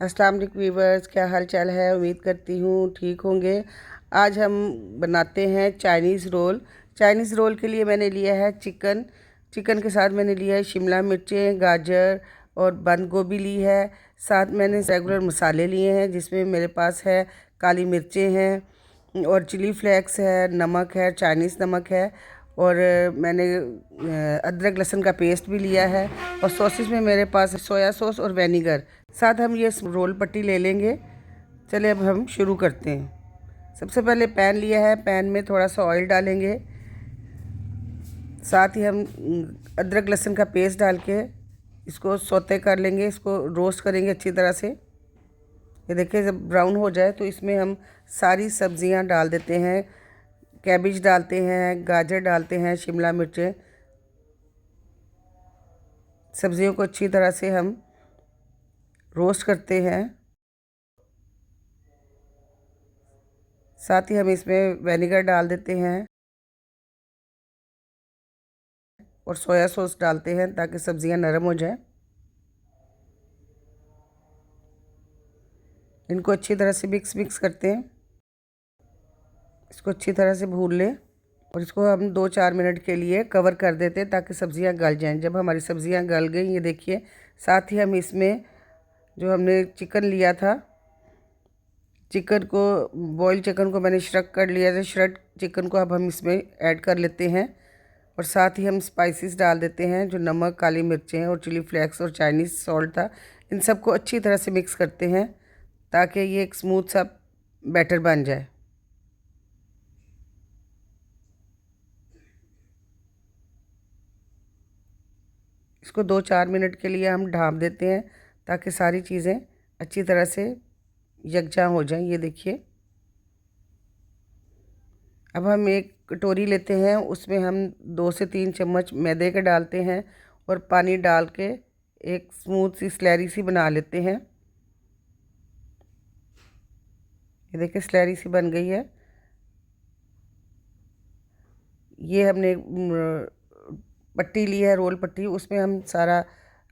अस्सलाम वालेकुम वीवर्स, क्या हाल चाल है। उम्मीद करती हूँ ठीक होंगे। आज हम बनाते हैं चाइनीज़ रोल। चाइनीज़ रोल के लिए मैंने लिया है चिकन। चिकन के साथ मैंने लिया है शिमला मिर्चें, गाजर और बंद गोभी ली है। साथ मैंने रेगुलर मसाले लिए हैं, जिसमें मेरे पास है काली मिर्चें हैं और चिली फ्लेक्स है, नमक है, चाइनीज़ नमक है और मैंने अदरक लहसुन का पेस्ट भी लिया है। और सॉसेस में मेरे पास सोया सॉस और विनेगर। साथ हम ये रोल पट्टी ले लेंगे। चलिए अब हम शुरू करते हैं। सबसे पहले पैन लिया है, पैन में थोड़ा सा ऑयल डालेंगे। साथ ही हम अदरक लहसुन का पेस्ट डाल के इसको सौते कर लेंगे, इसको रोस्ट करेंगे अच्छी तरह से। ये देखिए जब ब्राउन हो जाए तो इसमें हम सारी सब्जियां डाल देते हैं। कैबेज डालते हैं, गाजर डालते हैं, शिमला मिर्चें। सब्जियों को अच्छी तरह से हम रोस्ट करते हैं। साथ ही हम इसमें विनेगर डाल देते हैं और सोया सॉस डालते हैं ताकि सब्जियां नरम हो जाएं। इनको अच्छी तरह से मिक्स करते हैं। इसको अच्छी तरह से भून लें और इसको हम 2-4 मिनट के लिए कवर कर देते हैं ताकि सब्जियां गल जाएं। जब हमारी सब्जियां गल गई, ये देखिए, साथ ही हम इसमें जो हमने चिकन लिया था, चिकन को बॉयल चिकन को मैंने श्रक कर लिया था। श्रक चिकन को अब हम इसमें ऐड कर लेते हैं और साथ ही हम स्पाइसेस डाल देते हैं, जो नमक, काली मिर्चें और चिली फ्लेक्स और चाइनीज़ सॉल्ट था। इन सबको अच्छी तरह से मिक्स करते हैं ताकि ये एक स्मूथ सा बैटर बन जाए। इसको 2-4 मिनट के लिए हम ढाँप देते हैं ताकि सारी चीज़ें अच्छी तरह से यकजा हो जाएं। ये देखिए, अब हम एक कटोरी लेते हैं, उसमें हम 2 से 3 चम्मच मैदे के डालते हैं और पानी डाल के एक स्मूथ सी स्लैरी सी बना लेते हैं। ये देखिए स्लैरी सी बन गई है। ये हमने पट्टी ली है, रोल पट्टी, उसमें हम सारा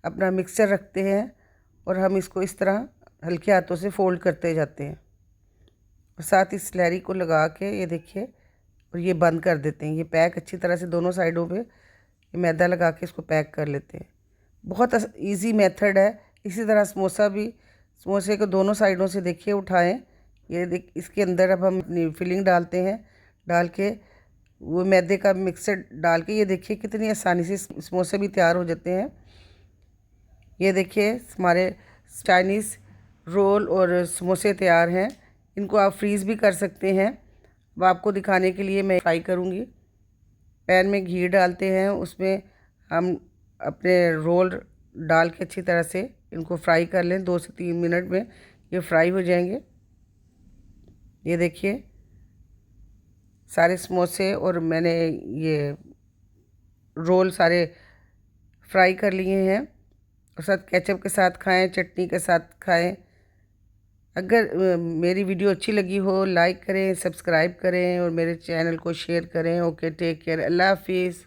अपना मिक्सचर रखते हैं और हम इसको इस तरह हल्के हाथों से फोल्ड करते जाते हैं और साथ ही स्लैरी को लगा के, ये देखिए, और ये बंद कर देते हैं। ये पैक अच्छी तरह से दोनों साइडों पे ये मैदा लगा के इसको पैक कर लेते हैं। बहुत इजी मेथड है। इसी तरह समोसा भी, समोसे को दोनों साइडों से देखिए उठाएं। ये देख, इसके अंदर अब हम अपनी फिलिंग डालते हैं। डाल के वो मैदे का मिक्सर डाल के, ये देखिए कितनी आसानी से समोसे भी तैयार हो जाते हैं। ये देखिए हमारे चाइनीज़ रोल और समोसे तैयार हैं। इनको आप फ्रीज़ भी कर सकते हैं। अब आपको दिखाने के लिए मैं फ्राई करूँगी। पैन में घी डालते हैं, उसमें हम अपने रोल डाल के अच्छी तरह से इनको फ्राई कर लें। 2 से 3 मिनट में ये फ्राई हो जाएंगे। ये देखिए सारे समोसे और मैंने ये रोल सारे फ्राई कर लिए हैं और साथ केचप के साथ खाएं, चटनी के साथ खाएं। अगर मेरी वीडियो अच्छी लगी हो, लाइक करें, सब्सक्राइब करें और मेरे चैनल को शेयर करें। ओके, टेक केयर, अल्लाह हाफिज़।